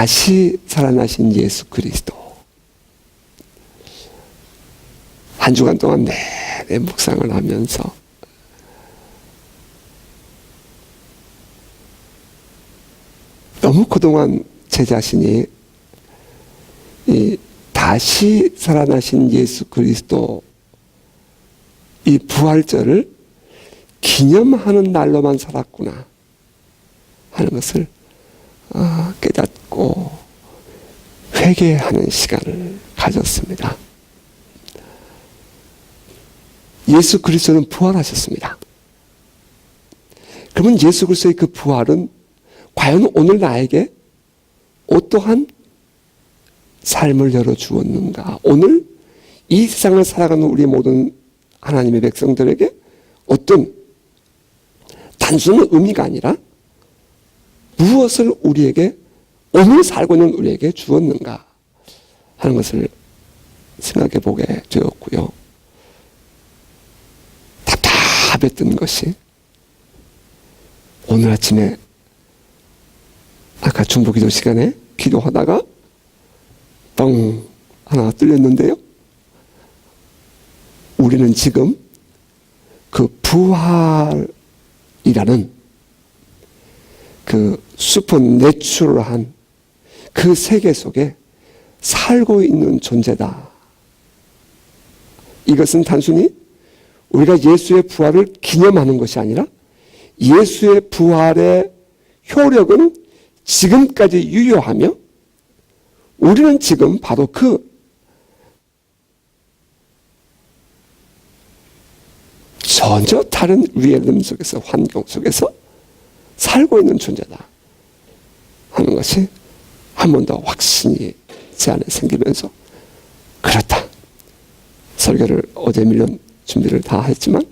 다시 살아나신 예수 그리스도. 한 주간 동안 내내 묵상을 하면서 너무 그동안 제 자신이 이 다시 살아나신 예수 그리스도 이 부활절을 기념하는 날로만 살았구나 하는 것을 깨닫고 회개하는 시간을 가졌습니다. 예수 그리스도는 부활하셨습니다. 그러면 예수 그리스도의 그 부활은 과연 오늘 나에게 어떠한 삶을 열어주었는가? 오늘 이 세상을 살아가는 우리 모든 하나님의 백성들에게 어떤 단순한 의미가 아니라 무엇을 우리에게 오늘 살고 있는 우리에게 주었는가 하는 것을 생각해 보게 되었고요. 답답했던 것이 오늘 아침에 아까 중보기도 시간에 기도하다가 뻥 하나 뚫렸는데요. 우리는 지금 그 부활이라는 그 슈퍼내추럴한 그 세계 속에 살고 있는 존재다. 이것은 단순히 우리가 예수의 부활을 기념하는 것이 아니라 예수의 부활의 효력은 지금까지 유효하며 우리는 지금 바로 그 전혀 다른 리얼름 속에서 환경 속에서 살고 있는 존재다 하는 것이 한 번 더 확신이 제 안에 생기면서 그렇다. 설교를 어제 밀린 준비를 다 했지만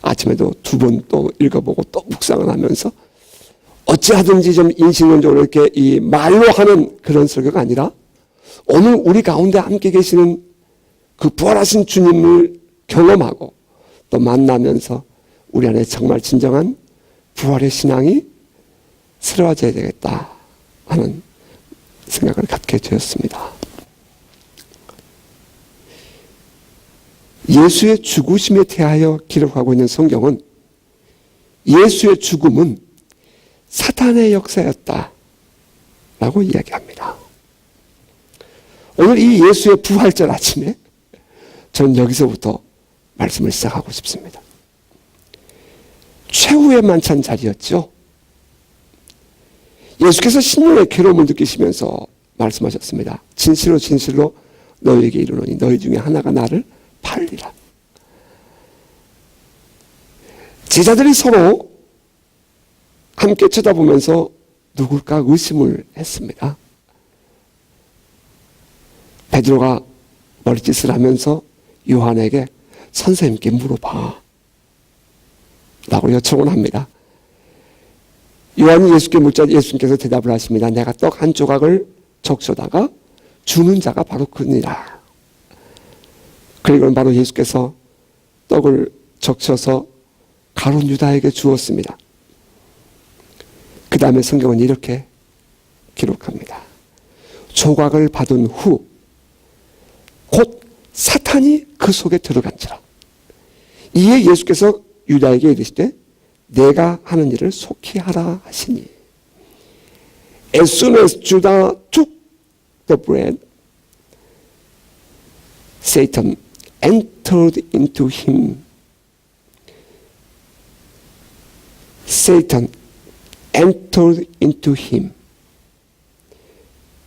아침에도 2번 또 읽어보고 또 묵상을 하면서 어찌하든지 좀 인식론적으로 이렇게 이 말로 하는 그런 설교가 아니라 오늘 우리 가운데 함께 계시는 그 부활하신 주님을 경험하고 또 만나면서 우리 안에 정말 진정한 부활의 신앙이 새로워져야 되겠다 하는 생각을 갖게 되었습니다. 예수의 죽으심에 대하여 기록하고 있는 성경은 예수의 죽음은 사탄의 역사였다 라고 이야기합니다. 오늘 이 예수의 부활절 아침에 저는 여기서부터 말씀을 시작하고 싶습니다. 최후의 만찬 자리였죠. 예수께서 심령의 괴로움을 느끼시면서 말씀하셨습니다. 진실로 진실로 너희에게 이르노니 너희 중에 하나가 나를 팔리라. 제자들이 서로 함께 쳐다보면서 누굴까 의심을 했습니다. 베드로가 머리짓을 하면서 요한에게 선생님께 물어봐 라고 요청을 합니다. 요한이 예수께 묻자 예수님께서 대답을 하십니다. 내가 떡 한 조각을 적셔다가 주는 자가 바로 그니라. 그리고는 바로 예수께서 떡을 적셔서 가룟 유다에게 주었습니다. 그 다음에 성경은 이렇게 기록합니다. 조각을 받은 후 곧 사탄이 그 속에 들어간지라. 이에 예수께서 유다에게 이르시되 내가 하는 일을 속히 하라 하시니 As soon as Judah took the bread, Satan entered into him. Satan entered into him.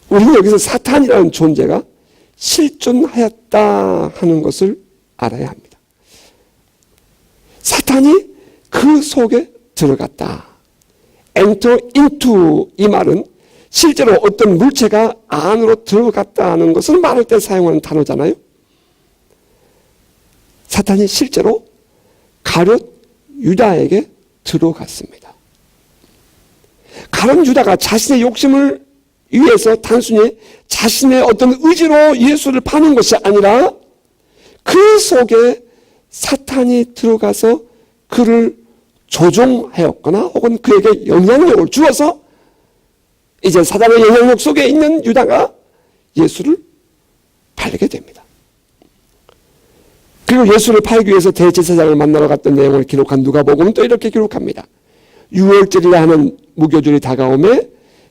우리는 여기서 사탄이라는 존재가 실존하였다 하는 것을 알아야 합니다. 사탄이 그 속에 들어갔다. enter into 이 말은 실제로 어떤 물체가 안으로 들어갔다는 것을 말할 때 사용하는 단어잖아요. 사탄이 실제로 가룟 유다에게 들어갔습니다. 가룟 유다가 자신의 욕심을 위해서 단순히 자신의 어떤 의지로 예수를 파는 것이 아니라 그 속에 사탄이 들어가서 그를 조종하였거나 혹은 그에게 영향력을 주어서 이제 사단의 영향력 속에 있는 유다가 예수를 팔게 됩니다. 그리고 예수를 팔기 위해서 대제사장을 만나러 갔던 내용을 기록한 누가복음은 또 이렇게 기록합니다. 유월절이라 하는 무교절이 다가오매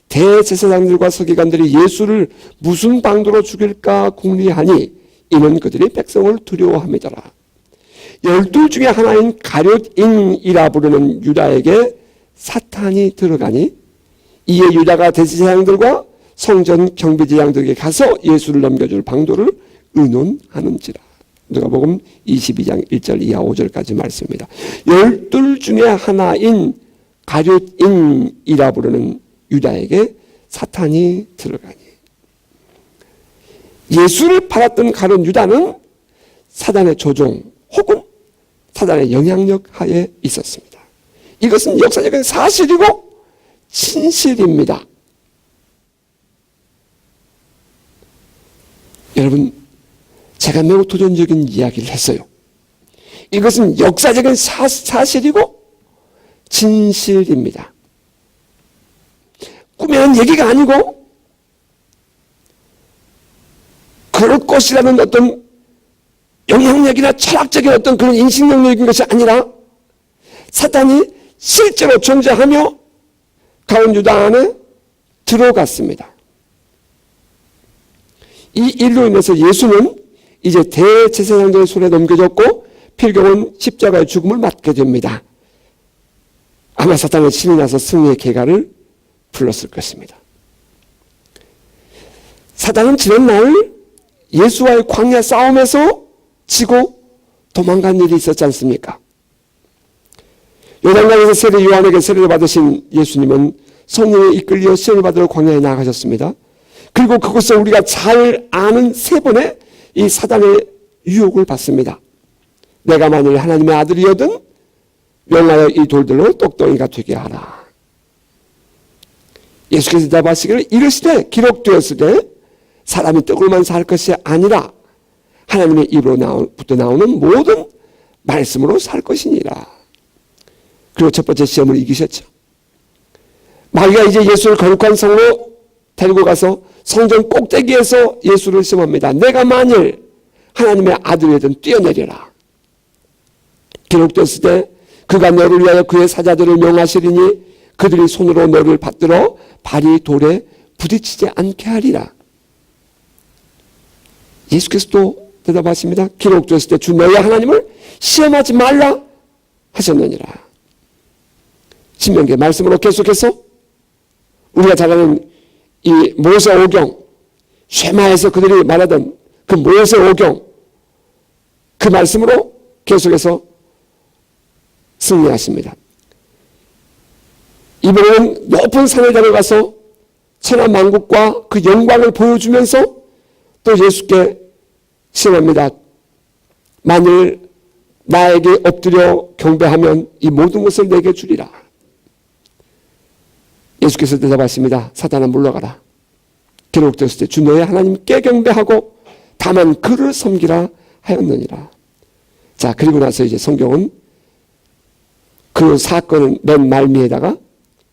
대제사장들과 서기관들이 예수를 무슨 방도로 죽일까 궁리하니 이는 그들이 백성을 두려워함이더라. 12 중에 하나인 가룟인이라 부르는 유다에게 사탄이 들어가니 이에 유다가 대제사장들과 성전 경비제장들에게 가서 예수를 넘겨줄 방도를 의논하는지라. 누가복음 22장 1절 이하 5절까지 말씀입니다. 12 중에 하나인 가룟인이라 부르는 유다에게 사탄이 들어가니, 예수를 팔았던 가룟 유다는 사단의 조종 혹은 사단의 영향력 하에 있었습니다. 이것은 역사적인 사실이고 진실입니다. 여러분, 제가 매우 도전적인 이야기를 했어요. 이것은 역사적인 사실이고 진실입니다. 꾸며낸 얘기가 아니고 그럴 것이라는 어떤 영향력이나 철학적인 어떤 그런 인식 능력인 것이 아니라 사탄이 실제로 존재하며 가룟 유다 안에 들어갔습니다. 이 일로 인해서 예수는 이제 대제사장들의 손에 넘겨졌고 필경은 십자가의 죽음을 맞게 됩니다. 아마 사탄은 신이 나서 승리의 계가를 불렀을 것입니다. 사탄은 지난날 예수와의 광야 싸움에서 지고 도망간 일이 있었지 않습니까? 요단강에서 세례 요한에게 세례를 받으신 예수님은 성령에 이끌려 시험을 받으러 광야에 나가셨습니다. 그리고 그곳에 우리가 잘 아는 세 번의 이 사단의 유혹을 받습니다. 내가 만일 하나님의 아들이거든 명하여 이 돌들로 똑똑이가 되게 하라. 예수께서 대답하시기를 이르시되 기록되었으되 사람이 떡으로만 살 것이 아니라 하나님의 입으로부터 나오는 모든 말씀으로 살 것이니라. 그리고 첫 번째 시험을 이기셨죠. 마귀가 이제 예수를 거룩한 성으로 데리고 가서 성전 꼭대기에서 예수를 시험합니다. 내가 만일 하나님의 아들이든 뛰어내려라. 기록되었을 때 그가 너를 위하여 그의 사자들을 명하시리니 그들이 손으로 너를 받들어 발이 돌에 부딪히지 않게 하리라. 예수께서 또 대답하십니다. 기록되었을 때 주 너의 하나님을 시험하지 말라 하셨느니라. 신명기의 말씀으로 계속해서 우리가 잘 아는 이 모세 오경, 쉐마에서 그들이 말하던 그 모세 오경, 그 말씀으로 계속해서 승리하십니다. 이번에는 높은 산에 데려가서 천하만국과 그 영광을 보여주면서 또 예수께 시험합니다. 만일 나에게 엎드려 경배하면 이 모든 것을 내게 주리라. 예수께서 대답하십니다. 사단아 물러가라. 기록되었을 때 주 너의 하나님께 경배하고 다만 그를 섬기라 하였느니라. 자, 그리고 나서 이제 성경은 그 사건을 맨 말미에다가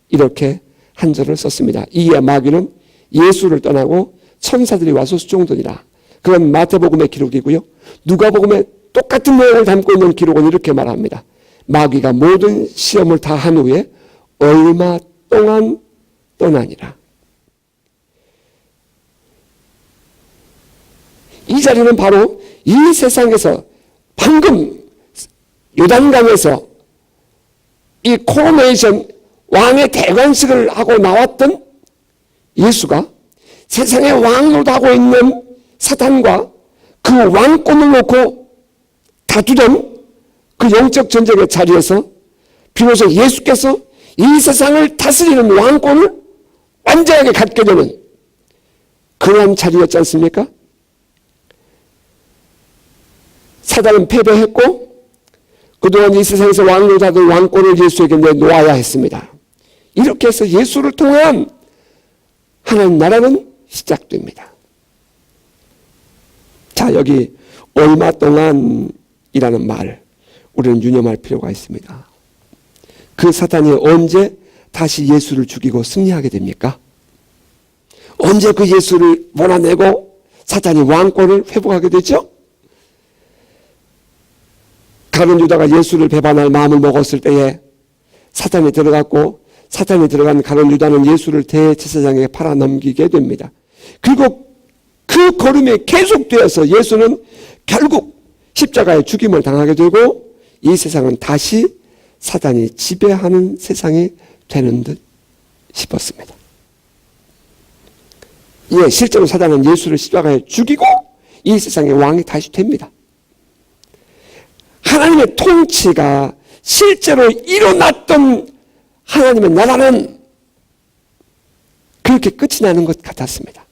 이렇게 한 절을 썼습니다. 이에 마귀는 예수를 떠나고 천사들이 와서 수종되니라. 그건 마태복음의 기록이고요. 누가복음의 똑같은 내용을 담고 있는 기록은 이렇게 말합니다. 마귀가 모든 시험을 다 한 후에 얼마 동안 떠나니라. 이 자리는 바로 이 세상에서 방금 요단강에서 이 코로네이션 왕의 대관식을 하고 나왔던 예수가 세상의 왕으로 하고 있는 사탄과 그 왕권을 놓고 다투던 그 영적 전쟁의 자리에서 비로소 예수께서 이 세상을 다스리는 왕권을 완전하게 갖게 되는 그러한 자리였지 않습니까? 사단은 패배했고 그동안 이 세상에서 왕으로 하던 왕권을 예수에게 내놓아야 했습니다. 이렇게 해서 예수를 통한 하나님 나라는 시작됩니다. 자, 여기 얼마 동안이라는 말 우리는 유념할 필요가 있습니다. 그 사탄이 언제 다시 예수를 죽이고 승리하게 됩니까? 언제 그 예수를 몰아내고 사탄이 왕권을 회복하게 되죠? 가룟 유다가 예수를 배반할 마음을 먹었을 때에 사탄이 들어갔고, 사탄이 들어간 가룟 유다는 예수를 대제사장에게 팔아넘기게 됩니다. 그리고 그 걸음이 계속되어서 예수는 결국 십자가에 죽임을 당하게 되고, 이 세상은 다시 사탄이 지배하는 세상이 되는 듯 싶었습니다. 예, 실제로 사탄은 예수를 십자가에 죽이고 이 세상의 왕이 다시 됩니다. 하나님의 통치가 실제로 일어났던 하나님의 나라는 그렇게 끝이 나는 것 같았습니다.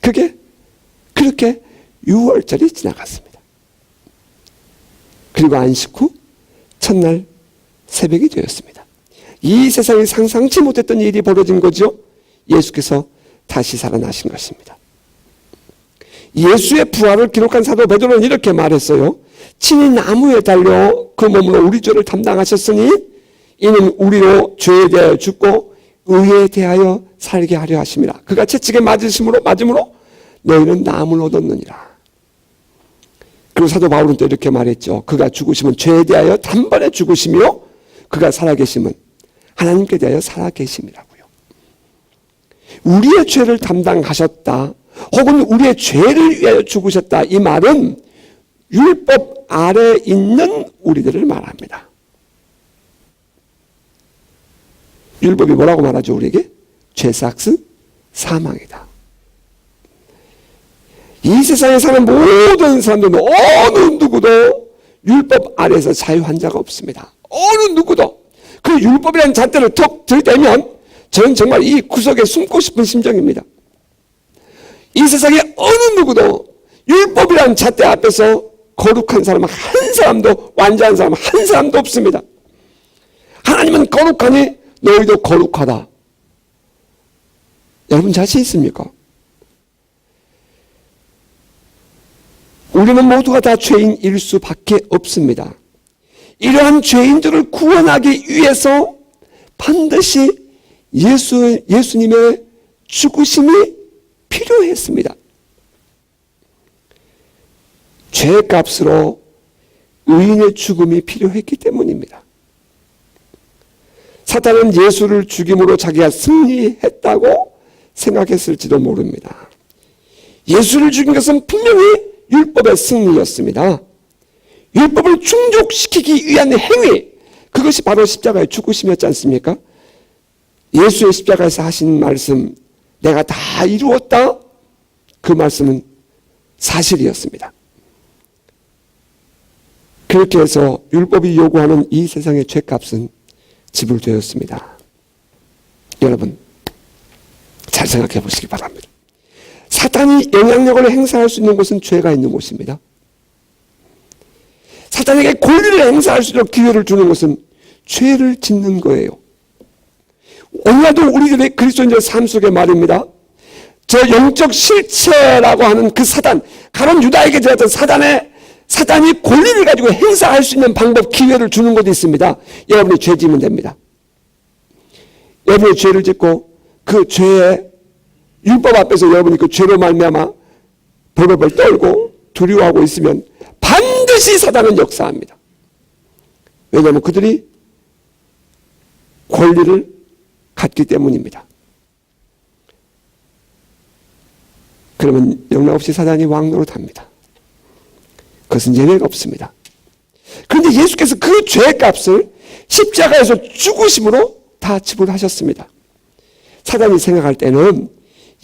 그게 그렇게 6월절이 지나갔습니다. 그리고 안식 후 첫날 새벽이 되었습니다. 이 세상에 상상치 못했던 일이 벌어진 거죠. 예수께서 다시 살아나신 것입니다. 예수의 부활을 기록한 사도 베드로는 이렇게 말했어요. 친히 나무에 달려 그 몸으로 우리 죄를 담당하셨으니 이는 우리로 죄에 대하여 죽고 의에 대하여 살게 하려 하심이라. 그가 채찍에 맞음으로 너희는 나음을 얻었느니라. 그리고 사도 바울은 또 이렇게 말했죠. 그가 죽으심은 죄에 대하여 단번에 죽으심이요 그가 살아계심은 하나님께 대하여 살아계심이라고요. 우리의 죄를 담당하셨다, 혹은 우리의 죄를 위하여 죽으셨다, 이 말은 율법 아래 있는 우리들을 말합니다. 율법이 뭐라고 말하죠? 우리에게 죄삭스 사망이다. 이 세상에 사는 모든 사람들은 어느 누구도 율법 아래에서 자유한 자가 없습니다. 어느 누구도. 그 율법이라는 잣대를 턱 들이대면 저는 정말 이 구석에 숨고 싶은 심정입니다. 이 세상에 어느 누구도 율법이라는 잣대 앞에서 거룩한 사람은 한 사람도, 완전한 사람은 한 사람도 없습니다. 하나님은 거룩하니 너희도 거룩하다. 여러분 자신 있습니까? 우리는 모두가 다 죄인일 수밖에 없습니다. 이러한 죄인들을 구원하기 위해서 반드시 예수님의 죽으심이 필요했습니다. 죄값으로 의인의 죽음이 필요했기 때문입니다. 사탄은 예수를 죽임으로 자기가 승리했다고 생각했을지도 모릅니다. 예수를 죽인 것은 분명히 율법의 승리였습니다. 율법을 충족시키기 위한 행위, 그것이 바로 십자가의 죽으심이었지 않습니까? 예수의 십자가에서 하신 말씀, 내가 다 이루었다, 그 말씀은 사실이었습니다. 그렇게 해서 율법이 요구하는 이 세상의 죄값은 지불되었습니다. 여러분 잘 생각해 보시기 바랍니다. 사탄이 영향력을 행사할 수 있는 곳은 죄가 있는 곳입니다. 사탄에게 권리를 행사할 수 있도록 기회를 주는 것은 죄를 짓는 거예요. 오늘날도 우리들의 그리스도인들의 삶 속에 말입니다. 저 영적 실체라고 하는 그 사단, 가룟 유다에게 들었던 사단이 권리를 가지고 행사할 수 있는 방법, 기회를 주는 것도 있습니다. 여러분이 죄 지면 됩니다. 여러분이 죄를 짓고 그 죄의 율법 앞에서 여러분이 그 죄로 말미암아 벌벌벌 떨고 두려워하고 있으면 반드시 사단은 역사합니다. 왜냐하면 그들이 권리를 갖기 때문입니다. 그러면 영락없이 사단이 왕노릇합니다. 그것은 예외가 없습니다. 그런데 예수께서 그 죄값을 십자가에서 죽으심으로 다 지불하셨습니다. 사단이 생각할 때는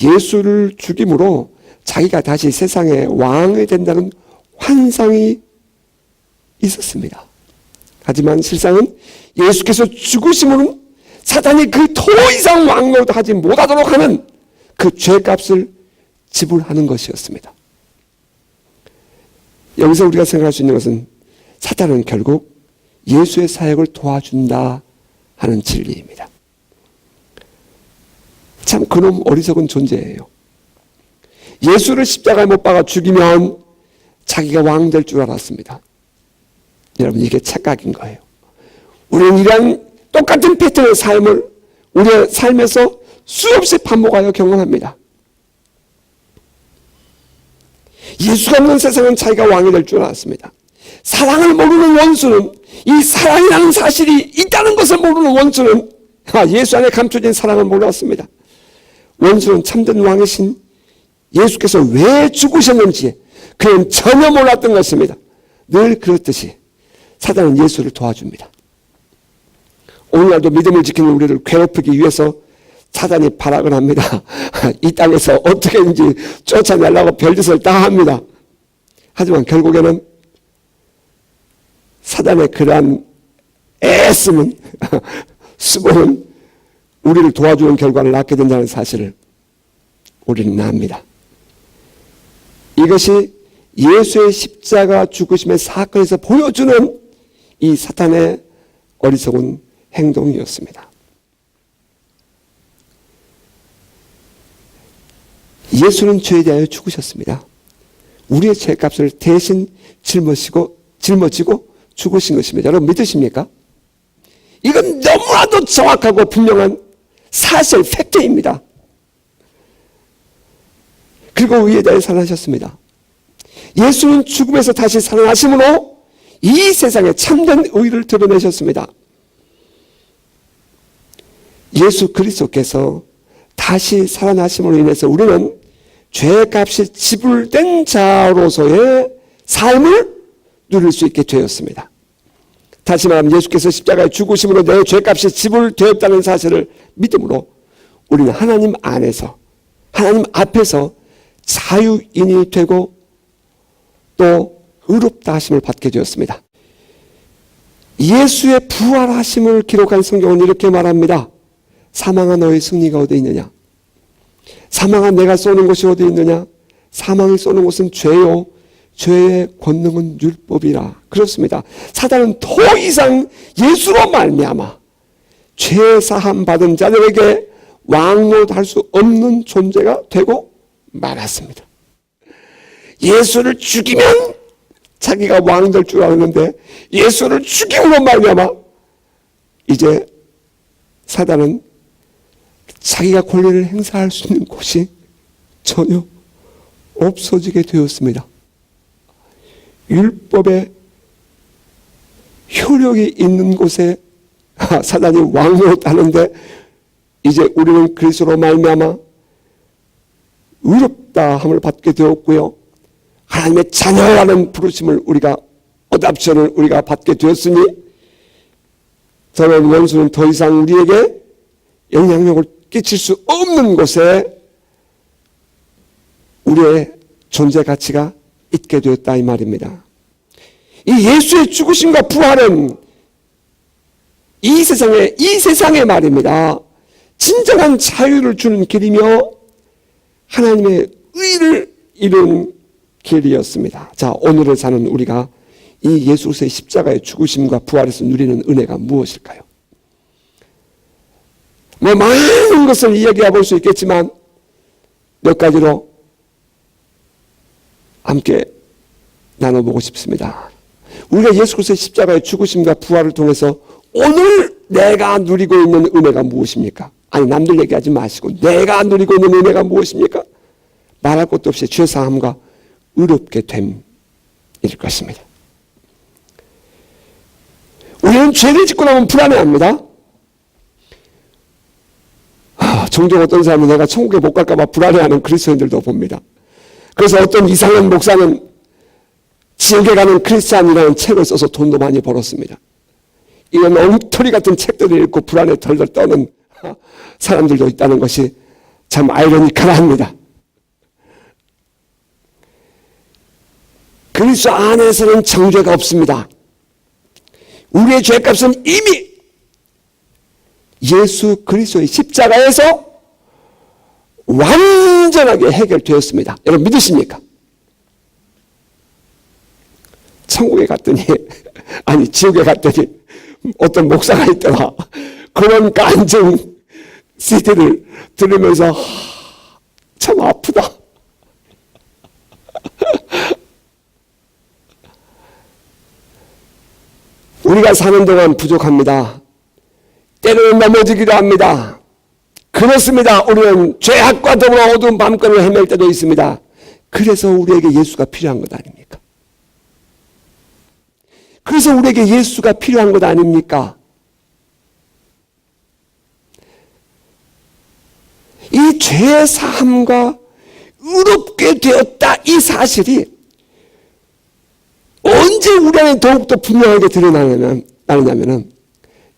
예수를 죽임으로 자기가 다시 세상의 왕이 된다는 환상이 있었습니다. 하지만 실상은 예수께서 죽으심으로는 사단이 그 더 이상 왕노릇 하지 못하도록 하는 그 죄값을 지불하는 것이었습니다. 여기서 우리가 생각할 수 있는 것은 사탄은 결국 예수의 사역을 도와준다 하는 진리입니다. 참 그놈 어리석은 존재예요. 예수를 십자가에 못 박아 죽이면 자기가 왕 될 줄 알았습니다. 여러분 이게 착각인 거예요. 우리는 이러한 똑같은 패턴의 삶을 우리의 삶에서 수없이 반복하여 경험합니다. 예수가 없는 세상은 자기가 왕이 될 줄 알았습니다. 사랑을 모르는 원수는, 이 사랑이라는 사실이 있다는 것을 모르는 원수는 예수 안에 감춰진 사랑을 몰랐습니다. 원수는 참된 왕이신 예수께서 왜 죽으셨는지 그는 전혀 몰랐던 것입니다. 늘 그렇듯이 사단은 예수를 도와줍니다. 오늘날도 믿음을 지키는 우리를 괴롭히기 위해서 사단이 발악을 합니다. 이 땅에서 어떻게든지 쫓아내려고 별짓을 다 합니다. 하지만 결국에는 사단의 그러한 애쓰는 수고는 우리를 도와주는 결과를 낳게 된다는 사실을 우리는 압니다. 이것이 예수의 십자가 죽으심의 사건에서 보여주는 이 사탄의 어리석은 행동이었습니다. 예수는 죄에 대하여 죽으셨습니다. 우리의 죄값을 대신 짊어지고 죽으신 것입니다. 여러분 믿으십니까? 이건 너무나도 정확하고 분명한 사실, 팩트입니다. 그리고 의에 대해 살아나셨습니다. 예수는 죽음에서 다시 살아나심으로 이 세상에 참된 의를 드러내셨습니다. 예수 그리스도께서 다시 살아나심으로 인해서 우리는 죄값이 지불된 자로서의 삶을 누릴 수 있게 되었습니다. 다시 말하면 예수께서 십자가에 죽으심으로 내 죄값이 지불되었다는 사실을 믿음으로 우리는 하나님 안에서, 하나님 앞에서 자유인이 되고 또 의롭다 하심을 받게 되었습니다. 예수의 부활하심을 기록한 성경은 이렇게 말합니다. 사망아 너의 승리가 어디 있느냐? 사망아 내가 쏘는 곳이 어디 있느냐? 사망이 쏘는 곳은 죄요, 죄의 권능은 율법이라. 그렇습니다. 사단은 더 이상 예수로 말미암아 죄 사함 받은 자들에게 왕노할 수 없는 존재가 되고 말았습니다. 예수를 죽이면 자기가 왕 될 줄 알았는데 예수를 죽임으로 말미암아 이제 사단은 자기가 권리를 행사할 수 있는 곳이 전혀 없어지게 되었습니다. 율법의 효력이 있는 곳에 사단이 왕노릇하는데 이제 우리는 그리스도로 말미암아 의롭다함을 받게 되었고요. 하나님의 자녀라는 부르심을 우리가 어답션을 우리가 받게 되었으니 저는 원수는 더 이상 우리에게 영향력을 끼칠 수 없는 곳에 우리의 존재 가치가 있게 되었다 이 말입니다. 이 예수의 죽으심과 부활은 이 세상의 말입니다. 진정한 자유를 주는 길이며 하나님의 의를 이룬 길이었습니다. 자, 오늘을 사는 우리가 이 예수의 십자가의 죽으심과 부활에서 누리는 은혜가 무엇일까요? 많은 것을 이야기해 볼 수 있겠지만 몇 가지로 함께 나눠보고 싶습니다. 우리가 예수 그리스도의 십자가의 죽으심과 부활을 통해서 오늘 내가 누리고 있는 은혜가 무엇입니까? 아니 남들 얘기하지 마시고 내가 누리고 있는 은혜가 무엇입니까? 말할 것도 없이 죄사함과 의롭게 됨일 것입니다. 우리는 죄를 짓고 나면 불안해합니다. 종종 어떤 사람은 내가 천국에 못 갈까 봐 불안해하는 그리스도인들도 봅니다. 그래서 어떤 이상한 목사는 지옥에 가는 크리스찬이라는 책을 써서 돈도 많이 벌었습니다. 이런 엉터리 같은 책들을 읽고 불안에 덜덜 떠는 사람들도 있다는 것이 참 아이러니컬합니다. 그리스도 안에서는 정죄가 없습니다. 우리의 죄값은 이미 예수 그리스도의 십자가에서 완전하게 해결되었습니다. 여러분 믿으십니까? 천국에 갔더니 아니 지옥에 갔더니 어떤 목사가 있더라. 그런 간증 CD를 들으면서 참 아프다. 우리가 사는 동안 부족합니다. 때로는 넘어지기도 합니다. 그렇습니다. 우리는 죄악과 더불어 어두운 밤길을 헤맬 때도 있습니다. 그래서 우리에게 예수가 필요한 것 아닙니까? 그래서 우리에게 예수가 필요한 것 아닙니까? 이 죄의 사함과 의롭게 되었다, 이 사실이 언제 우리 안에 더욱더 분명하게 드러나느냐면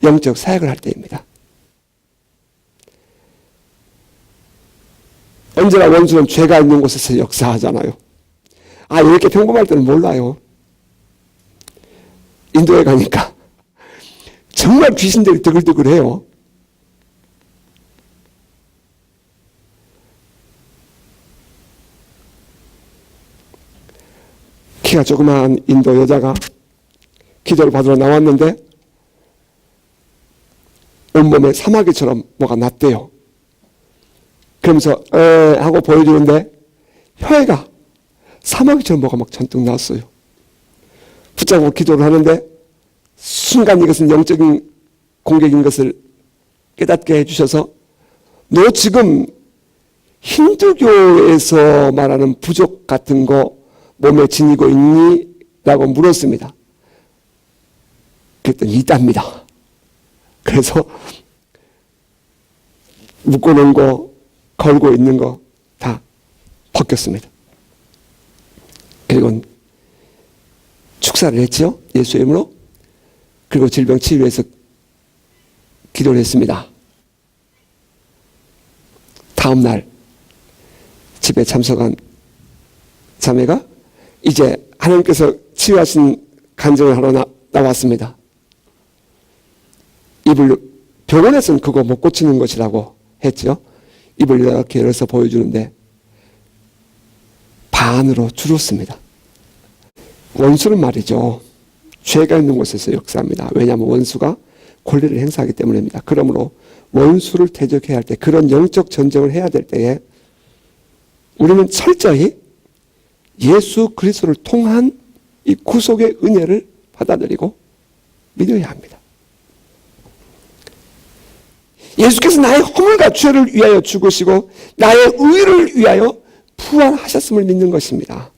영적 사역을 할 때입니다. 언제나 원수는 죄가 있는 곳에서 역사하잖아요. 이렇게 평범할 때는 몰라요. 인도에 가니까 정말 귀신들이 드글드글해요. 키가 조그마한 인도 여자가 기도를 받으러 나왔는데 온몸에 사마귀처럼 뭐가 났대요. 그러면서 하고 보여주는데 혀에가 사마귀처럼 뭐가 막 잔뜩 났어요. 붙잡고 기도를 하는데 순간 이것은 영적인 공격인 것을 깨닫게 해주셔서 너 지금 힌두교에서 말하는 부족 같은 거 몸에 지니고 있니? 라고 물었습니다. 그랬더니 있답니다. 그래서 묶어놓은 거, 걸고 있는 거 다 벗겼습니다. 그리고 축사를 했죠. 예수의 이름으로. 그리고 질병 치유해서 기도를 했습니다. 다음 날 집에 참석한 자매가 이제 하나님께서 치유하신 간증을 하러 나왔습니다. 입을 병원에서는 그거 못 고치는 것이라고 했죠. 입을 이렇게 열어서 보여주는데 반으로 줄었습니다. 원수는 말이죠. 죄가 있는 곳에서 역사합니다. 왜냐하면 원수가 권리를 행사하기 때문입니다. 그러므로 원수를 대적해야 할 때, 그런 영적 전쟁을 해야 될 때에 우리는 철저히 예수 그리스도를 통한 이 구속의 은혜를 받아들이고 믿어야 합니다. 예수께서 나의 허물과 죄를 위하여 죽으시고 나의 의를 위하여 부활하셨음을 믿는 것입니다.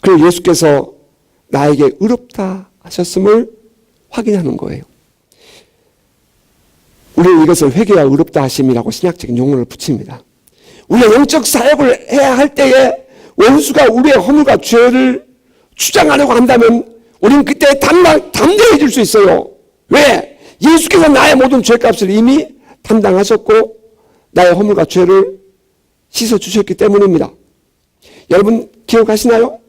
그리고 예수께서 나에게 의롭다 하셨음을 확인하는 거예요. 우리는 이것을 회개와 의롭다 하심이라고 신약적인 용어를 붙입니다. 우리가 영적 사역을 해야 할 때에 원수가 우리의 허물과 죄를 주장하려고 한다면 우리는 그때 담대해질 수 있어요. 왜? 예수께서 나의 모든 죄값을 이미 담당하셨고 나의 허물과 죄를 씻어주셨기 때문입니다. 여러분 기억하시나요?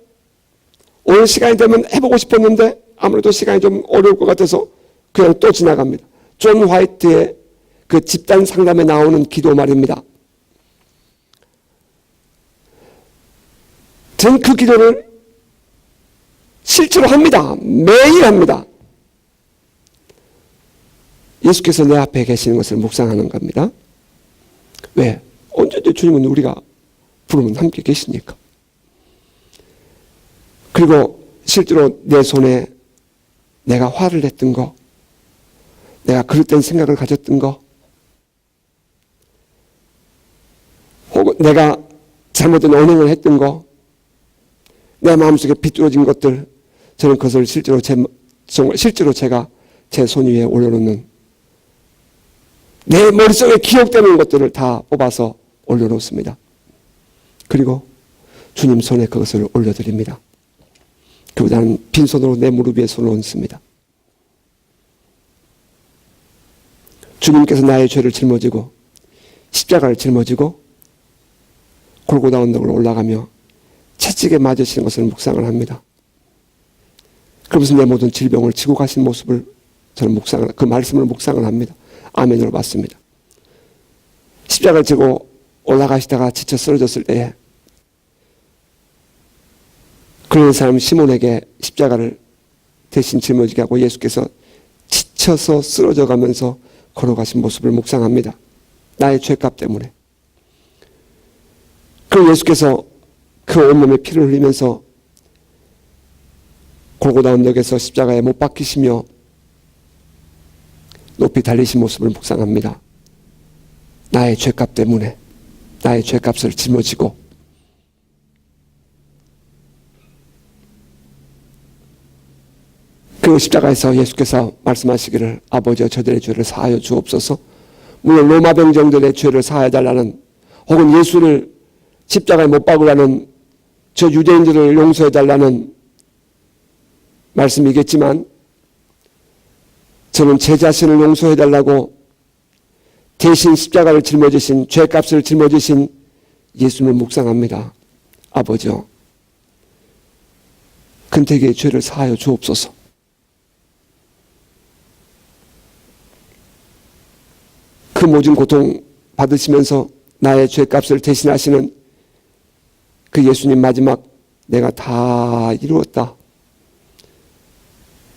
오늘 시간이 되면 해보고 싶었는데 아무래도 시간이 좀 어려울 것 같아서 그냥 또 지나갑니다. 존 화이트의 그 집단 상담에 나오는 기도 말입니다. 전 그 기도를 실제로 합니다. 매일 합니다. 예수께서 내 앞에 계시는 것을 묵상하는 겁니다. 왜? 언제든지 주님은 우리가 부르면 함께 계시니까. 그리고 실제로 내 손에 내가 화를 냈던 거, 내가 그릇된 생각을 가졌던 거, 혹은 내가 잘못된 언행을 했던 거, 내 마음속에 비뚤어진 것들, 저는 그것을 실제로 제가 제 손 위에 올려놓는, 내 머릿속에 기억되는 것들을 다 뽑아서 올려놓습니다. 그리고 주님 손에 그것을 올려드립니다. 그리고 나는 빈손으로 내 무릎 위에 손을 얹습니다. 주님께서 나의 죄를 짊어지고 십자가를 짊어지고 골고다 언덕을 올라가며 채찍에 맞으시는 것을 묵상을 합니다. 그러면서 내 모든 질병을 지고 가신 모습을 저는 그 말씀을 묵상을 합니다. 아멘으로 받습니다. 십자가를 지고 올라가시다가 지쳐 쓰러졌을 때에 그런 사람 시몬에게 십자가를 대신 짊어지게 하고 예수께서 지쳐서 쓰러져 가면서 걸어가신 모습을 묵상합니다. 나의 죄값 때문에. 그 예수께서 그 온몸에 피를 흘리면서 골고다 언덕에서 십자가에 못 박히시며 높이 달리신 모습을 묵상합니다. 나의 죄값 때문에 나의 죄값을 짊어지고 그 십자가에서 예수께서 말씀하시기를 아버지여 저들의 죄를 사하여 주옵소서. 물론 로마 병정들의 죄를 사해달라는, 혹은 예수를 십자가에 못 박으라는 저 유대인들을 용서해달라는 말씀이겠지만, 저는 제 자신을 용서해달라고 대신 십자가를 짊어지신, 죄값을 짊어지신 예수님을 묵상합니다. 아버지여 근태기의 죄를 사하여 주옵소서. 그 모든 고통 받으시면서 나의 죄값을 대신하시는 그 예수님 마지막 내가 다 이루었다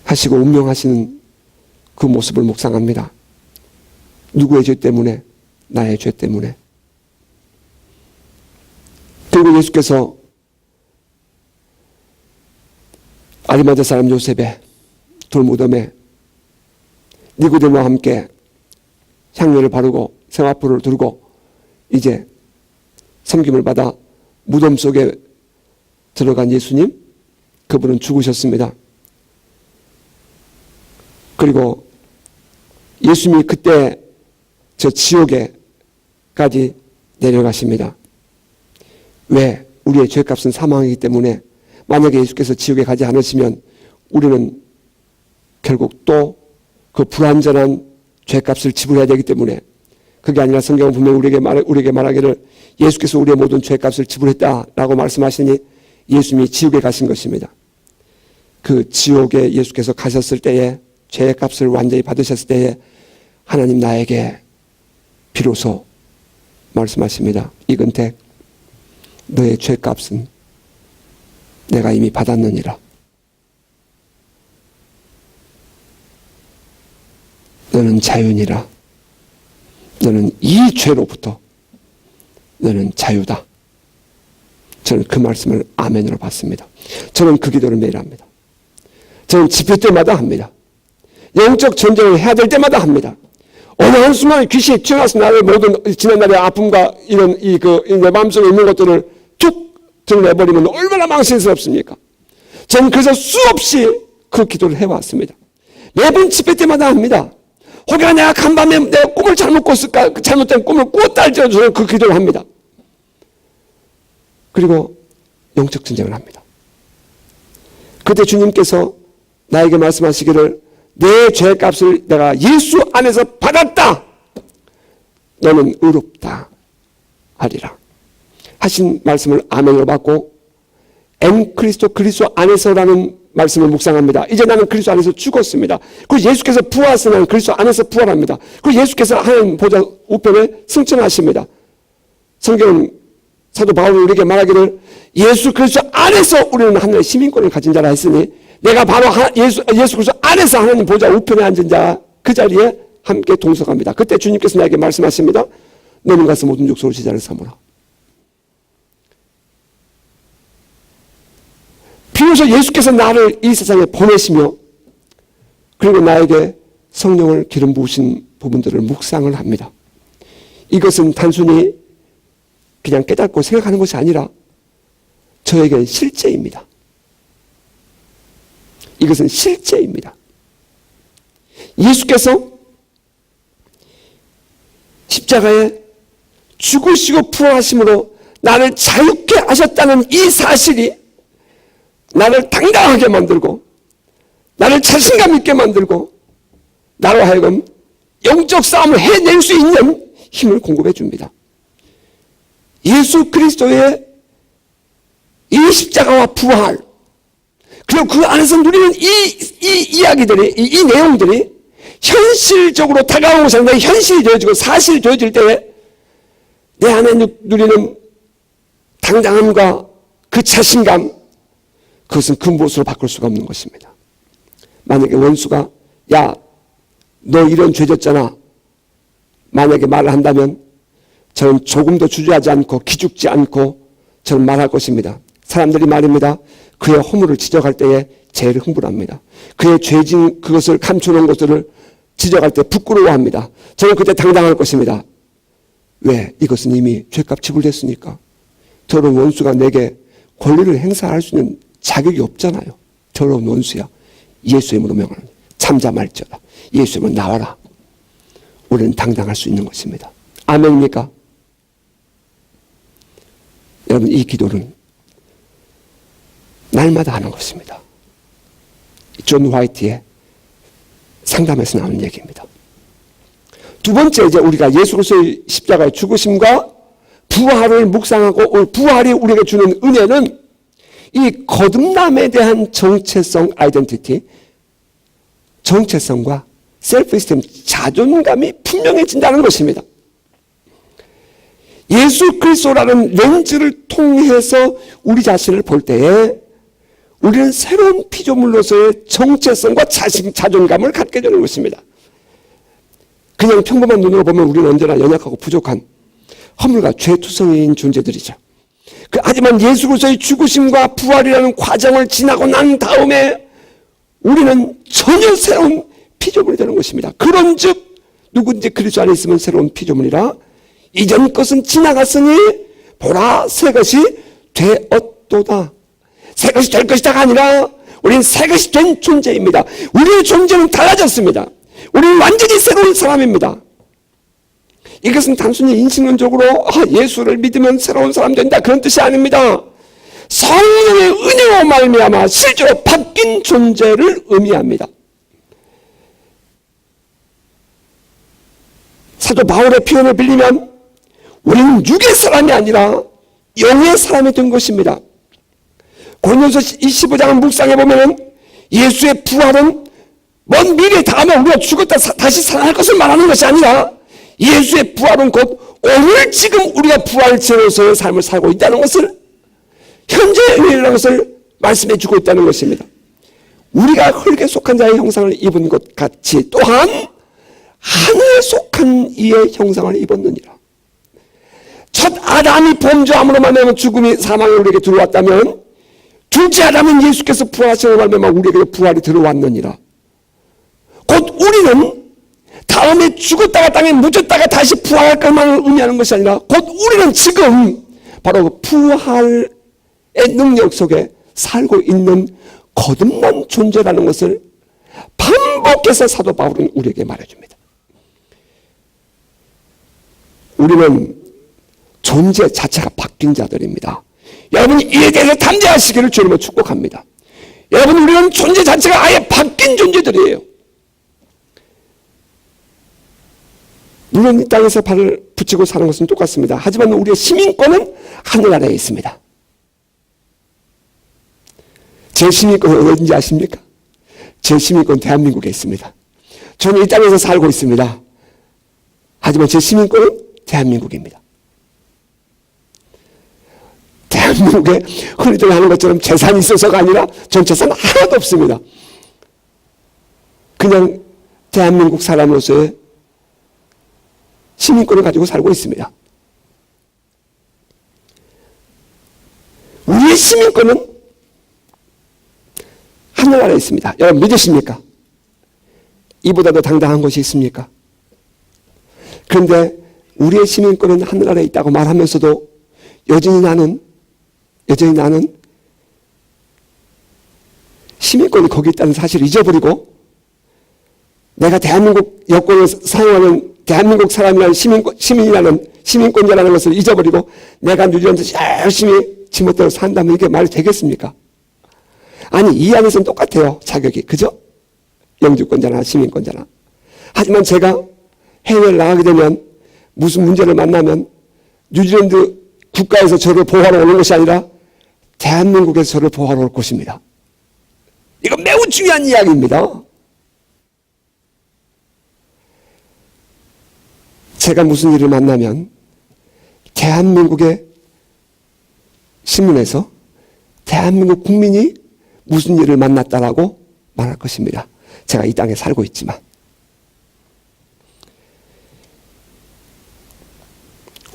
하시고 운명하시는 그 모습을 묵상합니다. 누구의 죄 때문에? 나의 죄 때문에. 그리고 예수께서 아리마대 사람 요셉의 돌무덤에 니고데모와 함께 향료를 바르고 세마포를 두르고 이제 섬김을 받아 무덤 속에 들어간 예수님, 그분은 죽으셨습니다. 그리고 예수님이 그때 저 지옥에까지 내려가십니다. 왜? 우리의 죄값은 사망이기 때문에 만약에 예수께서 지옥에 가지 않으시면 우리는 결국 또 그 불완전한 죄값을 지불해야 되기 때문에, 그게 아니라 성경은 분명히 우리에게 말하기를 예수께서 우리의 모든 죄값을 지불했다라고 말씀하시니 예수님이 지옥에 가신 것입니다. 그 지옥에 예수께서 가셨을 때에, 죄값을 완전히 받으셨을 때에 하나님 나에게 비로소 말씀하십니다. 이근택, 너의 죄값은 내가 이미 받았느니라. 너는 자유니라. 너는 이 죄로부터 너는 자유다. 저는 그 말씀을 아멘으로 받습니다. 저는 그 기도를 매일 합니다. 저는 집회 때마다 합니다. 영적 전쟁을 해야 될 때마다 합니다. 어느 한순간에 귀신이 튀어나와서 나를 모든 지난날의 아픔과 이런 내 마음속에 있는 것들을 쭉 드러내버리면 얼마나 망신스럽습니까? 저는 그래서 수없이 그 기도를 해왔습니다. 매번 집회 때마다 합니다. 혹여나 내가 간밤에 내 꿈을 잘못 꿨을까, 잘못된 꿈을 꾸었다 할지라도 저는 그 기도를 합니다. 그리고 영적 전쟁을 합니다. 그때 주님께서 나에게 말씀하시기를 내 죄값을 내가 예수 안에서 받았다. 너는 의롭다 하리라 하신 말씀을 아멘으로 받고 엔 그리스도 안에서라는 말씀을 묵상합니다. 이제 나는 그리스도 안에서 죽었습니다. 그리고 예수께서 부활하셔서 나는 그리스도 안에서 부활합니다. 그리고 예수께서 하나님 보좌 우편에 승천하십니다. 성경은 사도 바울이 우리에게 말하기를 예수 그리스도 안에서 우리는 하늘의 시민권을 가진 자라 했으니 내가 바로 예수 그리스도 안에서 하나님 보좌 우편에 앉은 자 그 자리에 함께 동석합니다. 그때 주님께서 나에게 말씀하십니다. 너는 가서 모든 족속으로 제자를 삼으라. 비로소 예수께서 나를 이 세상에 보내시며 그리고 나에게 성령을 기름 부으신 부분들을 묵상을 합니다. 이것은 단순히 그냥 깨닫고 생각하는 것이 아니라 저에게는 실제입니다. 이것은 실제입니다. 예수께서 십자가에 죽으시고 부활하심으로 나를 자유케 하셨다는 이 사실이 나를 당당하게 만들고 나를 자신감 있게 만들고 나로 하여금 영적 싸움을 해낼 수 있는 힘을 공급해 줍니다. 예수 그리스도의 이 십자가와 부활, 그리고 그 안에서 누리는 이 이야기들이, 이 내용들이 현실적으로 다가오는 것이 아니라 현실이 되어지고 사실이 되어질 때에 내 안에 누리는 당당함과 그 자신감, 그것은 근본으로 바꿀 수가 없는 것입니다. 만약에 원수가 야, 너 이런 죄졌잖아 만약에 말을 한다면 저는 조금도 주저하지 않고 기죽지 않고 저는 말할 것입니다. 사람들이 말입니다. 그의 허물을 지적할 때에 제일 흥분합니다. 그의 죄진 그것을 감춰놓은 것들을 지적할 때 부끄러워합니다. 저는 그때 당당할 것입니다. 왜? 이것은 이미 죄값 지불됐으니까. 더러운 원수가 내게 권리를 행사할 수 있는 자격이 없잖아요. 더러운 원수야. 예수의 이름으로 명하노니 잠잠할지어다. 예수의 이름으로 나와라. 우리는 당당할 수 있는 것입니다. 아멘입니까? 여러분, 이 기도는 날마다 하는 것입니다. 존 화이트의 상담에서 나오는 얘기입니다. 두 번째, 이제 우리가 예수로서의 십자가의 죽으심과 부활을 묵상하고 부활이 우리에게 주는 은혜는 이 거듭남에 대한 정체성, 아이덴티티, 정체성과 셀프 이스템, 자존감이 분명해진다는 것입니다. 예수 그리스도라는 렌즈를 통해서 우리 자신을 볼 때에 우리는 새로운 피조물로서의 정체성과 자존감을 갖게 되는 것입니다. 그냥 평범한 눈으로 보면 우리는 언제나 연약하고 부족한 허물과 죄투성이인 존재들이죠. 하지만 예수 그리스도의 죽으심과 부활이라는 과정을 지나고 난 다음에 우리는 전혀 새로운 피조물이 되는 것입니다. 그런즉 누구든지 그리스도 안에 있으면 새로운 피조물이라 이전 것은 지나갔으니 보라 새 것이 되었도다. 새 것이 될 것이다가 아니라 우리는 새 것이 된 존재입니다. 우리의 존재는 달라졌습니다. 우리는 완전히 새로운 사람입니다. 이것은 단순히 인식론적으로 예수를 믿으면 새로운 사람 된다 그런 뜻이 아닙니다. 성령의 은혜로 말미암아 실제로 바뀐 존재를 의미합니다. 사도 바울의 표현을 빌리면 우리는 육의 사람이 아니라 영의 사람이 된 것입니다. 고린도서 15장을 묵상해 보면 예수의 부활은 먼 미래에 다음에 우리가 죽었다 다시 살아날 것을 말하는 것이 아니라 예수의 부활은 곧 오늘 지금 우리가 부활체로서의 삶을 살고 있다는 것을, 현재의 의미라는 것을 말씀해 주고 있다는 것입니다. 우리가 흙에 속한 자의 형상을 입은 것 같이 또한 하늘에 속한 이의 형상을 입었느니라. 첫 아담이 범죄함으로 말미암아 죽음이 사망이 우리에게 들어왔다면 둘째 아담은 예수께서 부활하심으로 말미암아 우리에게 부활이 들어왔느니라. 곧 우리는 다음에 죽었다가 땅에 묻혔다가 다시 부활할 것만을 의미하는 것이 아니라 곧 우리는 지금 바로 그 부활의 능력 속에 살고 있는 거듭난 존재라는 것을 반복해서 사도 바울은 우리에게 말해줍니다. 우리는 존재 자체가 바뀐 자들입니다. 여러분이 이에 대해서 담대하시기를 주님으로 축복합니다. 여러분, 우리는 존재 자체가 아예 바뀐 존재들이에요. 물론 이 땅에서 발을 붙이고 사는 것은 똑같습니다. 하지만 우리의 시민권은 하늘 아래에 있습니다. 제 시민권은 어딘지 아십니까? 제 시민권 대한민국에 있습니다. 저는 이 땅에서 살고 있습니다. 하지만 제 시민권은 대한민국입니다. 대한민국에 흔히들 하는 것처럼 재산이 있어서가 아니라 전 재산 하나도 없습니다. 그냥 대한민국 사람으로서의 시민권을 가지고 살고 있습니다. 우리의 시민권은 하늘 아래에 있습니다. 여러분 믿으십니까? 이보다 더 당당한 것이 있습니까? 그런데 우리의 시민권은 하늘 아래에 있다고 말하면서도 여전히 나는 시민권이 거기 있다는 사실을 잊어버리고 내가 대한민국 여권을 사용하는 대한민국 사람이라는 시민권자라는 것을 잊어버리고 내가 뉴질랜드에서 열심히 지멋대로 산다면 이게 말이 되겠습니까? 아니, 이 안에서는 똑같아요. 자격이. 그죠? 영주권자나 시민권자나. 하지만 제가 해외를 나가게 되면 무슨 문제를 만나면 뉴질랜드 국가에서 저를 보호하러 오는 것이 아니라 대한민국에서 저를 보호하러 올 것입니다. 이건 매우 중요한 이야기입니다. 제가 무슨 일을 만나면 대한민국의 신문에서 대한민국 국민이 무슨 일을 만났다라고 말할 것입니다. 제가 이 땅에 살고 있지만.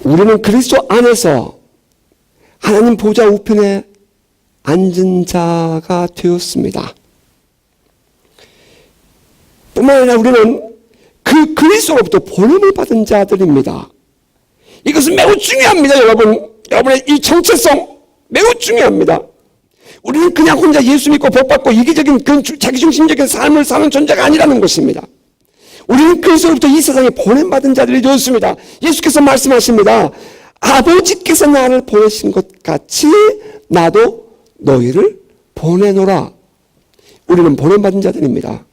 우리는 그리스도 안에서 하나님 보좌 우편에 앉은 자가 되었습니다. 뿐만 아니라 우리는 그 그리스도로부터 보냄을 받은 자들입니다. 이것은 매우 중요합니다, 여러분. 여러분의 이 정체성 매우 중요합니다. 우리는 그냥 혼자 예수 믿고 복받고 이기적인 그런 자기중심적인 삶을 사는 존재가 아니라는 것입니다. 우리는 그리스도로부터 이 세상에 보냄받은 자들이 되었습니다. 예수께서 말씀하십니다. 아버지께서 나를 보내신 것 같이 나도 너희를 보내노라. 우리는 보냄받은 자들입니다.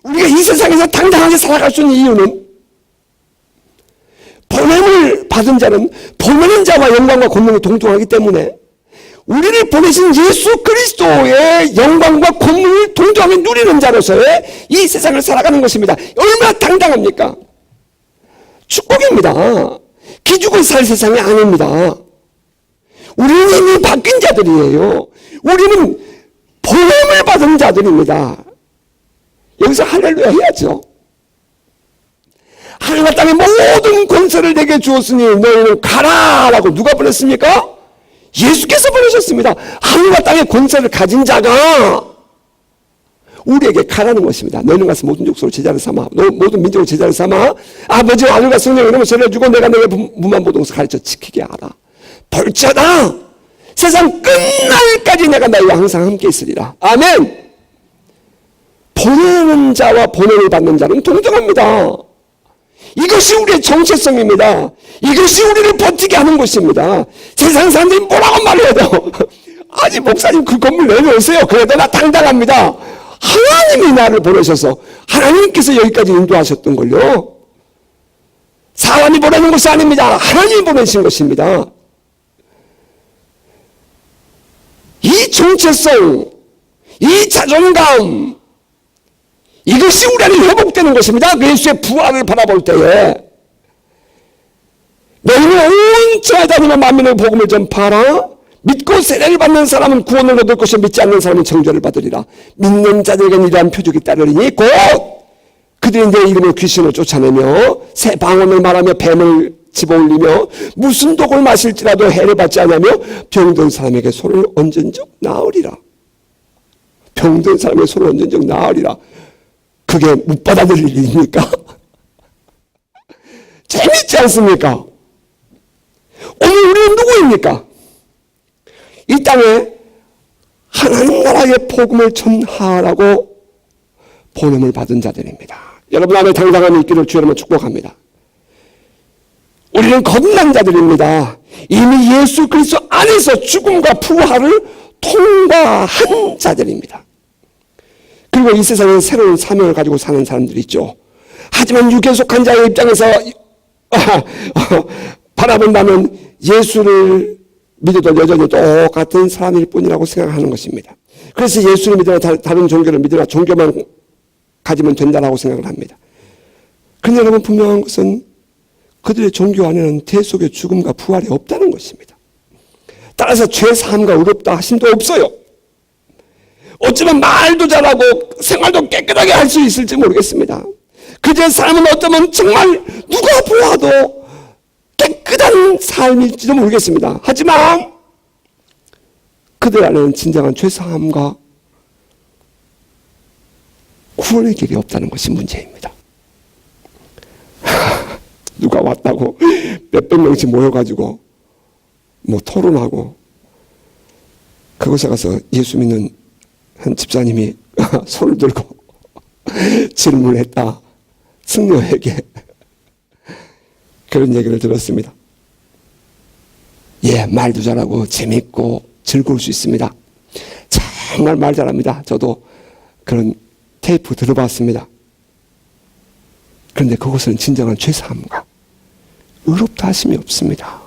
우리가 이 세상에서 당당하게 살아갈 수 있는 이유는 보냄을 받은 자는 보내는 자와 영광과 권능이 동등하기 때문에 우리를 보내신 예수 그리스도의 영광과 권능을 동등하게 누리는 자로서의 이 세상을 살아가는 것입니다. 얼마나 당당합니까? 축복입니다. 기죽어 살 세상이 아닙니다. 우리는 이미 바뀐 자들이에요. 우리는 보냄을 받은 자들입니다. 여기서 할렐루야 해야죠. 하늘과 땅의 모든 권세를 내게 주었으니 너희는 가라라고 누가 보냈습니까? 예수께서 보내셨습니다. 하늘과 땅의 권세를 가진 자가 우리에게 가라는 것입니다. 너희는 가서 모든 족속으로 제자를 삼아 모든 민족으로 제자를 삼아 아버지와 아들과 성령의 이름으로 세례주고 내가 너희의 무만보동서 가르쳐 지키게 하라. 벌쩌다 세상 끝날까지 내가 너희와 항상 함께 있으리라. 아멘. 보내는 자와 보냄을 받는 자는 동등합니다. 이것이 우리의 정체성입니다. 이것이 우리를 버티게 하는 것입니다. 세상 사람들이 뭐라고 말해도 아니 목사님 그 건물 내놓으세요. 그래도 나 당당합니다. 하나님이 나를 보내셔서 하나님께서 여기까지 인도하셨던 걸요. 사람이 보내는 것이 아닙니다. 하나님이 보내신 것입니다. 이 정체성, 이 자존감, 이것이 우리 안에 회복되는 것입니다. 예수의 부활을 바라볼 때에 너희는 온 천하에 다니며 만민의 복음을 전파하라. 믿고 세례를 받는 사람은 구원을 얻을 것이요 믿지 않는 사람은 정죄를 받으리라. 믿는 자들에게는 이러한 표적이 따르리니 곧 그들이 내 이름으로 귀신을 쫓아내며 새 방언을 말하며 뱀을 집어올리며 무슨 독을 마실지라도 해를 받지 않으며 병든 사람에게 손을 얹은 적 나으리라. 병든 사람에게 손을 얹은 적 나으리라. 그게 못 받아들일 일입니까? 재밌지 않습니까? 오늘 우리는 누구입니까? 이 땅에 하나님 나라의 복음을 전하라고 보냄을 받은 자들입니다. 여러분 안에 당당함이 있기를 주 여러분 축복합니다. 우리는 거듭난 자들입니다. 이미 예수 그리스도 안에서 죽음과 부활을 통과한 자들입니다. 그리고 이 세상에 새로운 사명을 가지고 사는 사람들이 있죠. 하지만 육에 속한 자의 입장에서 바라본다면 예수를 믿어도 여전히 똑같은 사람일 뿐이라고 생각하는 것입니다. 그래서 예수를 믿으나 다른 종교를 믿으나 종교만 가지면 된다고 생각을 합니다. 그런데 여러분 분명한 것은 그들의 종교 안에는 대속의 죽음과 부활이 없다는 것입니다. 따라서 죄사함과 의롭다 하심도 없어요. 어쩌면 말도 잘하고 생활도 깨끗하게 할 수 있을지 모르겠습니다. 그들의 삶은 어쩌면 정말 누가 보아도 깨끗한 삶일지도 모르겠습니다. 하지만 그들 안에는 진정한 죄사함과 구원의 길이 없다는 것이 문제입니다. 누가 왔다고 몇백 명씩 모여가지고 뭐 토론하고 그곳에 가서 예수 믿는 한 집사님이 손을 들고 질문을 했다. 승려에게 그런 얘기를 들었습니다. 예, 말도 잘하고 재밌고 즐거울 수 있습니다. 정말 말 잘합니다. 저도 그런 테이프 들어봤습니다. 그런데 그것은 진정한 죄사함과 의롭다 하심이 없습니다.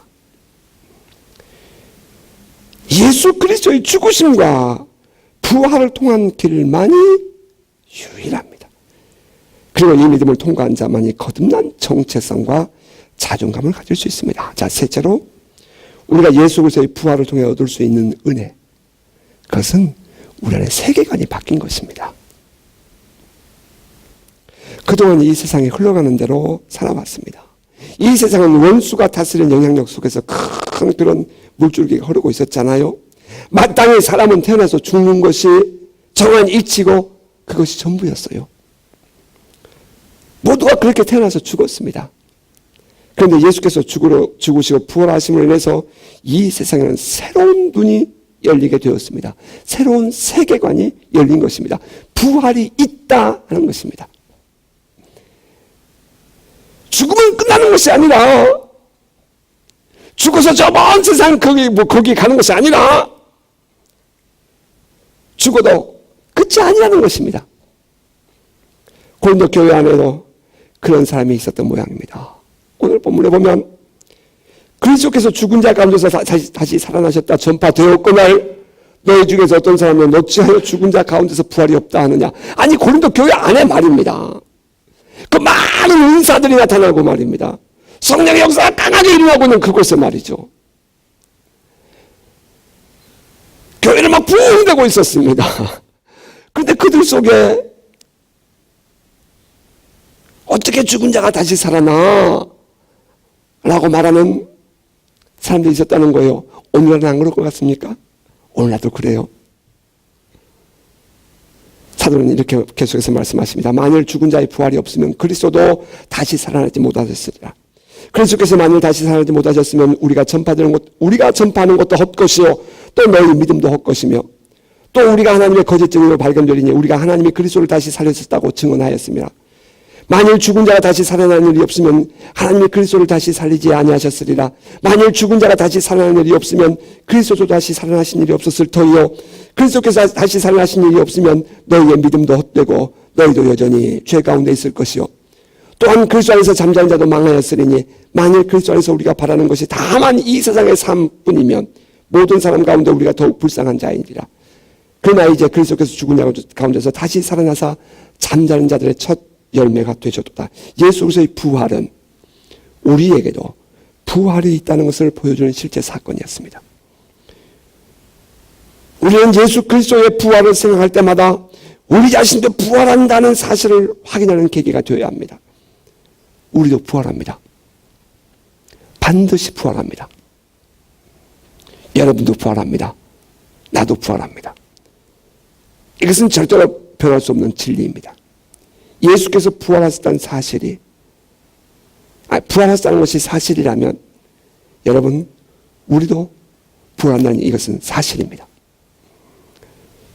예수 그리스도의 죽으심과 부활을 통한 길만이 유일합니다. 그리고 이 믿음을 통과한 자만이 거듭난 정체성과 자존감을 가질 수 있습니다. 자, 셋째로 우리가 예수 그리스도의 부활을 통해 얻을 수 있는 은혜, 그것은 우리 안에 세계관이 바뀐 것입니다. 그동안 이 세상이 흘러가는 대로 살아왔습니다. 이 세상은 원수가 다스리는 영향력 속에서 큰 그런 물줄기가 흐르고 있었잖아요. 마땅히 사람은 태어나서 죽는 것이 정한 이치고 그것이 전부였어요. 모두가 그렇게 태어나서 죽었습니다. 그런데 예수께서 죽으시고 부활하심으로 인해서 이 세상에는 새로운 눈이 열리게 되었습니다. 새로운 세계관이 열린 것입니다. 부활이 있다 하는 것입니다. 죽으면 끝나는 것이 아니라, 죽어서 저 먼 세상 거기 가는 것이 아니라, 죽어도 끝이 아니라는 것입니다. 고린도 교회 안에도 그런 사람이 있었던 모양입니다. 오늘 본문에 보면 그리스도께서 죽은 자 가운데서 다시 살아나셨다 전파되었거늘 너희 중에서 어떤 사람은 어찌하여 죽은 자 가운데서 부활이 없다 하느냐. 아니, 고린도 교회 안에 말입니다. 그 많은 은사들이 나타나고 말입니다. 성령의 역사가 강하게 일어나고 있는 그곳에 말이죠. 교회는 막 부흥되고 있었습니다. 그런데 그들 속에 어떻게 죽은 자가 다시 살아나? 라고 말하는 사람들이 있었다는 거예요. 오늘날은 안 그럴 것 같습니까? 오늘날도 그래요. 사도는 이렇게 계속해서 말씀하십니다. 만일 죽은 자의 부활이 없으면 그리스도도 다시 살아나지 못하셨으리라. 그리스도께서 만일 다시 살아나지 못하셨으면 우리가 전파하는 것도 헛것이요 또 너희 믿음도 헛것이며 또 우리가 하나님의 거짓 증인으로 발견되리니 우리가 하나님이 그리스도를 다시 살리셨다고 증언하였습니다. 만일 죽은 자가 다시 살아나는 일이 없으면 하나님이 그리스도를 다시 살리지 아니하셨으리라. 만일 죽은 자가 다시 살아나는 일이 없으면 그리스도도 다시 살아나신 일이 없었을 터이요 그리스도께서 다시 살아나신 일이 없으면 너희의 믿음도 헛되고 너희도 여전히 죄 가운데 있을 것이요 또한 그리스도 안에서 잠자는 자도 망하였으리니 만일 그리스도 안에서 우리가 바라는 것이 다만 이 세상의 삶뿐이면 모든 사람 가운데 우리가 더욱 불쌍한 자이니라. 그러나 이제 그리스도께서 죽은 자 가운데서 다시 살아나사 잠자는 자들의 첫 열매가 되셨도다. 예수로서의 부활은 우리에게도 부활이 있다는 것을 보여주는 실제 사건이었습니다. 우리는 예수 그리스도의 부활을 생각할 때마다 우리 자신도 부활한다는 사실을 확인하는 계기가 되어야 합니다. 우리도 부활합니다. 반드시 부활합니다. 여러분도 부활합니다. 나도 부활합니다. 이것은 절대로 변할 수 없는 진리입니다. 예수께서 부활하셨다는 사실이, 부활하셨다는 것이 사실이라면 여러분, 우리도 부활한다는 이것은 사실입니다.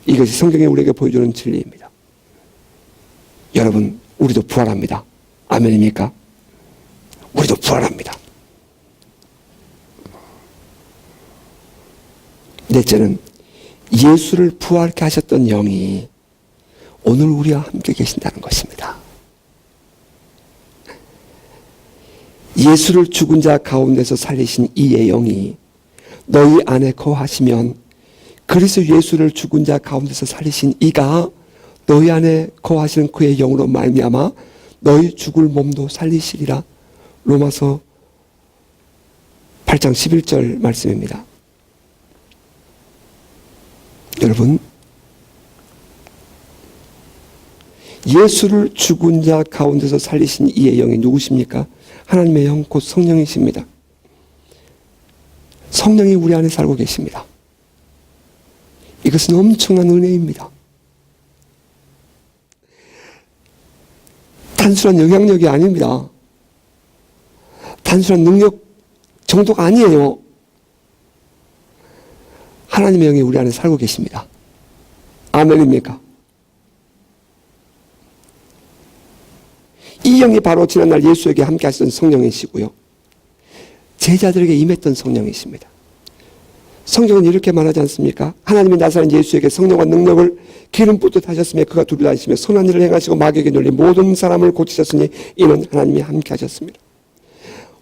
이것이 성경이 우리에게 보여주는 진리입니다. 여러분, 우리도 부활합니다. 아멘입니까? 우리도 부활합니다. 넷째는 예수를 부활케 하셨던 영이 오늘 우리와 함께 계신다는 것입니다. 예수를 죽은 자 가운데서 살리신 이의 영이 너희 안에 거하시면 그리스도 예수를 죽은 자 가운데서 살리신 이가 너희 안에 거하시는 그의 영으로 말미암아 너희 죽을 몸도 살리시리라. 로마서 8장 11절 말씀입니다. 여러분, 예수를 죽은 자 가운데서 살리신 이의 영이 누구십니까? 하나님의 영, 곧 성령이십니다. 성령이 우리 안에 살고 계십니다. 이것은 엄청난 은혜입니다. 단순한 영향력이 아닙니다. 단순한 능력 정도가 아니에요. 하나님의 영이 우리 안에 살고 계십니다. 아멘입니까? 이 영이 바로 지난날 예수에게 함께 하셨던 성령이시고요. 제자들에게 임했던 성령이십니다. 성경은 이렇게 말하지 않습니까? 하나님이 나사렛 예수에게 성령과 능력을 기름 붓듯 하셨으며 그가 두루다니시며 선한 일을 행하시고 마귀에게 눌린 모든 사람을 고치셨으니 이는 하나님이 함께 하셨습니다.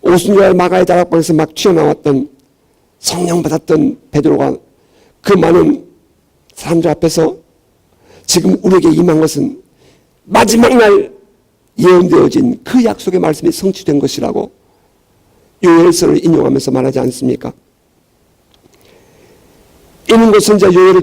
오순절 마가의 다락방에서 막 튀어나왔던 성령 받았던 베드로가 그 많은 사람들 앞에서 지금 우리에게 임한 것은 마지막 날 예언되어진 그 약속의 말씀이 성취된 것이라고 요엘서를 인용하면서 말하지 않습니까? 이는 곧 선지자 요엘을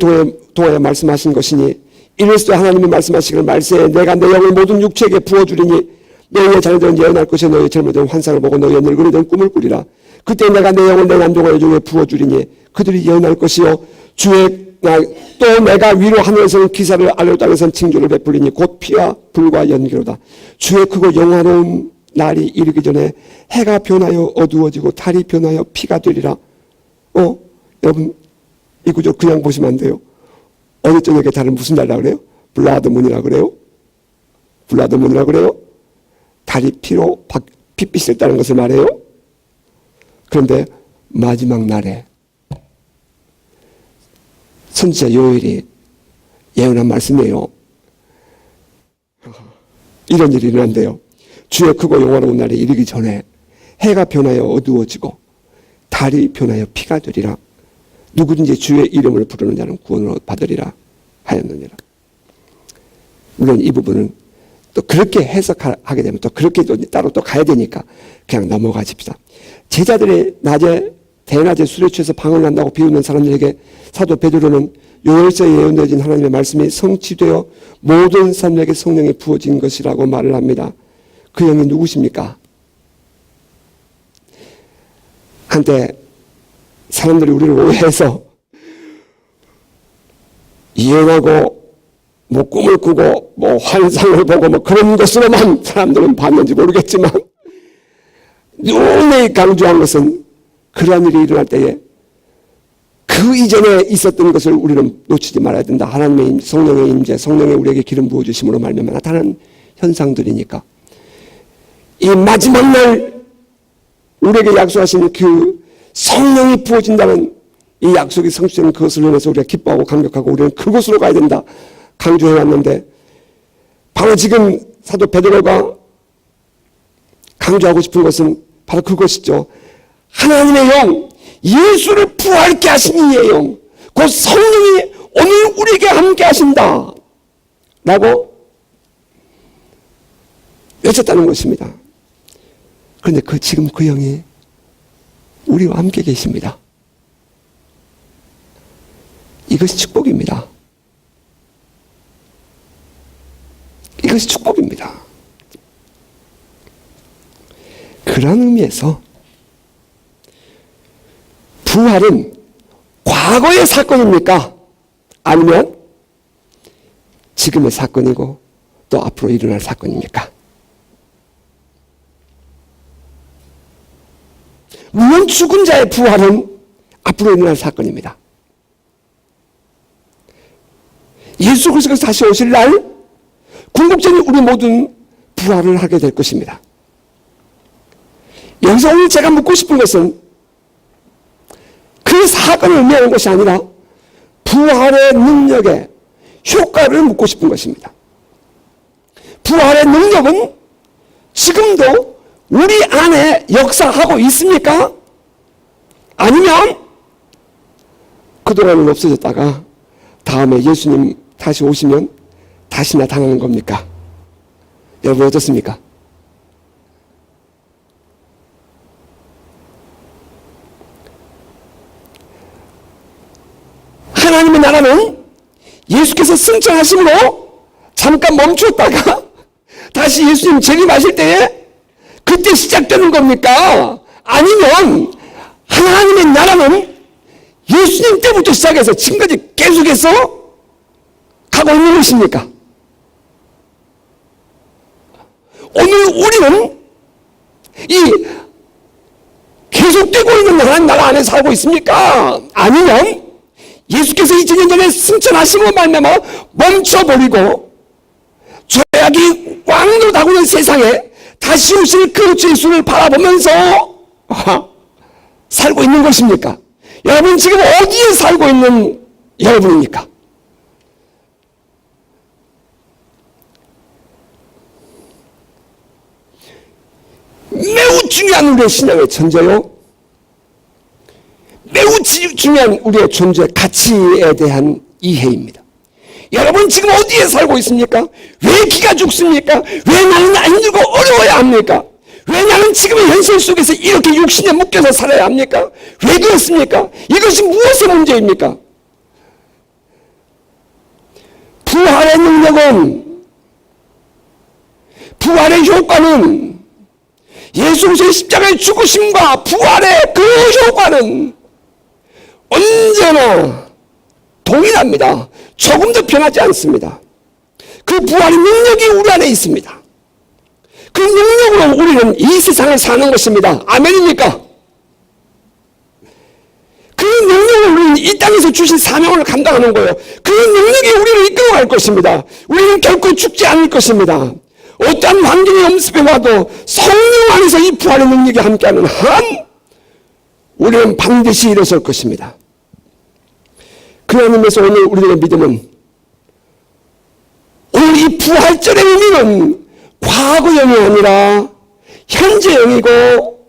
통하여 말씀하신 것이니 이르시되 하나님이 말씀하시기를 말세에 내가 내 영을 모든 육체에게 부어주리니 너희의 자녀들은 예언할 것이요 너희의 젊은이들은 환상을 보고 너희의 늙은이들은 꿈을 꾸리라. 그때 내가 내 영을 내 남종과 여종에 부어주리니 그들이 예언할 것이요 주의 또 내가 위로 하늘에서는 기사를 아래로 땅에서는 징조를 베풀리니 곧 피와 불과 연기로다. 주의 크고 영화로운 날이 이르기 전에 해가 변하여 어두워지고 달이 변하여 피가 되리라. 여러분 이 구절 그냥 보시면 안 돼요. 어느 저녁에 달은 무슨 달이라 그래요? 블라드문이라 그래요? 블라드문이라 그래요? 달이 피로 핏빛을 따는 것을 말해요? 그런데 마지막 날에 선지자 요엘이 예언한 말씀이에요. 이런 일이 일어난대요. 주의 크고 영화로운 날이 이르기 전에 해가 변하여 어두워지고 달이 변하여 피가 되리라. 누구든지 주의 이름을 부르는 자는 구원을 받으리라 하였느니라. 물론 이 부분은 또 그렇게 해석하게 되면 또 그렇게 또 따로 또 가야 되니까 그냥 넘어가십시다. 제자들이 대낮에 술에 취해서 방언을 한다고 비웃는 사람들에게 사도 베드로는 요엘서에 예언되어진 하나님의 말씀이 성취되어 모든 사람에게 성령이 부어진 것이라고 말을 합니다. 그 영이 누구십니까? 한때 사람들이 우리를 오해해서 예언하고 꿈을 꾸고 환상을 보고 그런 것으로만 사람들은 봤는지 모르겠지만 누누이 강조한 것은 그러한 일이 일어날 때에 그 이전에 있었던 것을 우리는 놓치지 말아야 된다. 하나님의 성령의 임재, 성령의 우리에게 기름 부어주심으로 말미암아 나타나는 현상들이니까 이 마지막 날 우리에게 약속하신 그 성령이 부어진다는 이 약속이 성취되는 그것을 위해서 우리가 기뻐하고 감격하고 우리는 그곳으로 가야 된다 강조해 왔는데, 바로 지금 사도 베드로가 강조하고 싶은 것은 바로 그것이죠. 하나님의 영, 예수를 부활케 하신 이의 영, 그 성령이 오늘 우리에게 함께 하신다 라고 외쳤다는 것입니다. 그런데 지금 그 영이 우리와 함께 계십니다. 이것이 축복입니다. 이것이 축복입니다. 그런 의미에서 부활은 과거의 사건입니까? 아니면 지금의 사건이고 또 앞으로 일어날 사건입니까? 물론 죽은 자의 부활은 앞으로 일어날 사건입니다. 예수 그리스도께서 다시 오실 날 궁극적인 우리 모든 부활을 하게 될 것입니다. 여기서 오늘 제가 묻고 싶은 것은 그 사건을 의미하는 것이 아니라 부활의 능력의 효과를 묻고 싶은 것입니다. 부활의 능력은 지금도 우리 안에 역사하고 있습니까? 아니면 그동안은 없어졌다가 다음에 예수님 다시 오시면 다시 나타나는 겁니까? 여러분 어떻습니까? 하나님의 나라는 예수께서 승천하심으로 잠깐 멈추었다가 다시 예수님 재림하실 때에 그때 시작되는 겁니까? 아니면 하나님의 나라는 예수님 때부터 시작해서 지금까지 계속해서 가고 있는 것입니까? 오늘 우리는 이 계속되고 있는 하나님 나라 안에 살고 있습니까? 아니면 예수께서 2000년 전에 승천하심으로 말미암아 멈춰버리고 죄악이 왕으로 다구는 세상에 다시 오실 그 예수를 바라보면서 살고 있는 것입니까? 여러분 지금 어디에 살고 있는 여러분입니까? 매우 중요한 우리의 신앙의 전제요. 매우 중요한 우리의 존재 가치에 대한 이해입니다. 여러분 지금 어디에 살고 있습니까? 왜 기가 죽습니까? 왜 나는 힘들고 어려워야 합니까? 왜 나는 지금의 현실 속에서 이렇게 육신에 묶여서 살아야 합니까? 왜 그렇습니까? 이것이 무엇의 문제입니까? 부활의 능력은, 부활의 효과는, 예수 그리스도의 십자가의 죽으심과 부활의 그 효과는 언제나 동일합니다. 조금도 변하지 않습니다. 그 부활의 능력이 우리 안에 있습니다. 그 능력으로 우리는 이 세상을 사는 것입니다. 아멘입니까? 그 능력을 우리는 이 땅에서 주신 사명을 감당하는 거예요. 그 능력이 우리를 이끌어갈 것입니다. 우리는 결코 죽지 않을 것입니다. 어떠한 환경이 엄습해 와도 성령 안에서 이 부활의 능력이 함께하는 한 우리는 반드시 일어설 것입니다. 그런 의미에서 오늘 우리들의 믿음은, 오늘 이 부활절의 의미는 과거형이 아니라 현재형이고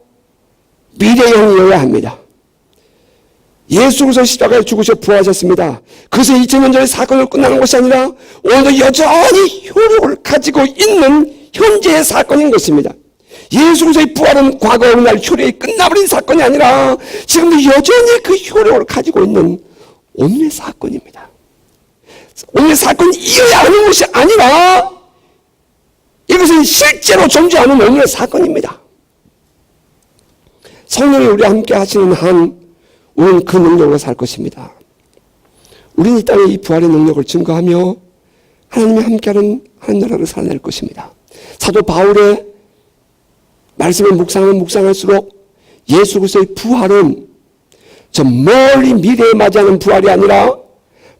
미래형이어야 합니다. 예수께서 십자가에 죽으셔 부활하셨습니다. 그것은 2000년 전의 사건으로 끝나는 것이 아니라 오늘도 여전히 효력을 가지고 있는 현재의 사건인 것입니다. 예수께서의 부활은 과거 어느 날 효력이 끝나버린 사건이 아니라 지금도 여전히 그 효력을 가지고 있는 오늘의 사건입니다. 오늘의 사건이 이어야 하는 것이 아니라 이것은 실제로 존재하는 오늘의 사건입니다. 성령이 우리와 함께 하시는 한 우리는 그 능력으로 살 것입니다. 우리는 이 땅에 이 부활의 능력을 증거하며 하나님이 함께하는 한 나라를 살아낼 것입니다. 사도 바울의 말씀을 묵상하면 묵상할수록 예수 그리스도의 부활은 저 멀리 미래에 맞이하는 부활이 아니라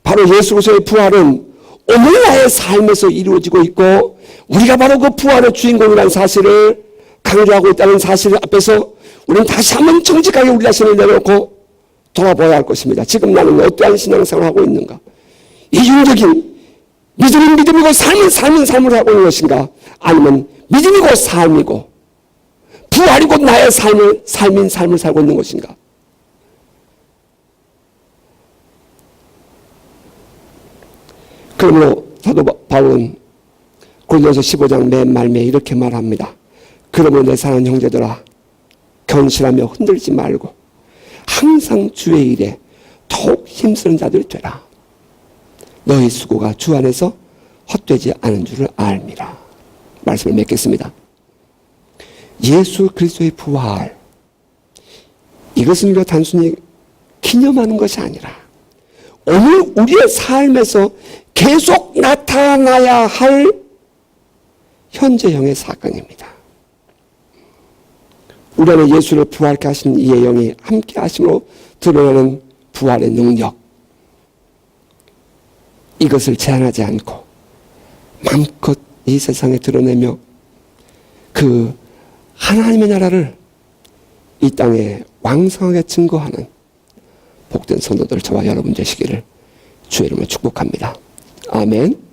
바로 예수 그리스도의 부활은 오늘 나의 삶에서 이루어지고 있고 우리가 바로 그 부활의 주인공이라는 사실을 강조하고 있다는 사실 앞에서 우리는 다시 한번 정직하게 우리 자신을 내려놓고 돌아봐야 할 것입니다. 지금 나는 어떠한 신앙생활을 하고 있는가? 이중적인 믿음은 믿음이고 삶은 삶을 하고 있는 것인가? 아니면 믿음이고 삶이고 부활이 곧 나의 삶인 삶을 살고 있는 것인가? 그러므로 사도 바울은 고린도서 15장 맨 말미에 이렇게 말합니다. 그러므로 내 사랑하는 형제들아 견실하며 흔들지 말고 항상 주의 일에 더욱 힘쓰는 자들이 되라. 너희 수고가 주 안에서 헛되지 않은 줄을 알미라. 말씀을 맺겠습니다. 예수 그리스도의 부활, 이것은 우리가 단순히 기념하는 것이 아니라 오늘 우리의 삶에서 계속 나타나야 할 현재형의 사건입니다. 우리 안에 예수를 부활케 하신 이의 영이 함께 하심으로 드러나는 부활의 능력, 이것을 제한하지 않고 마음껏 이 세상에 드러내며 그 하나님의 나라를 이 땅에 왕성하게 증거하는 복된 성도들 저와 여러분 되시기를 주의 이름으로 축복합니다. 아멘.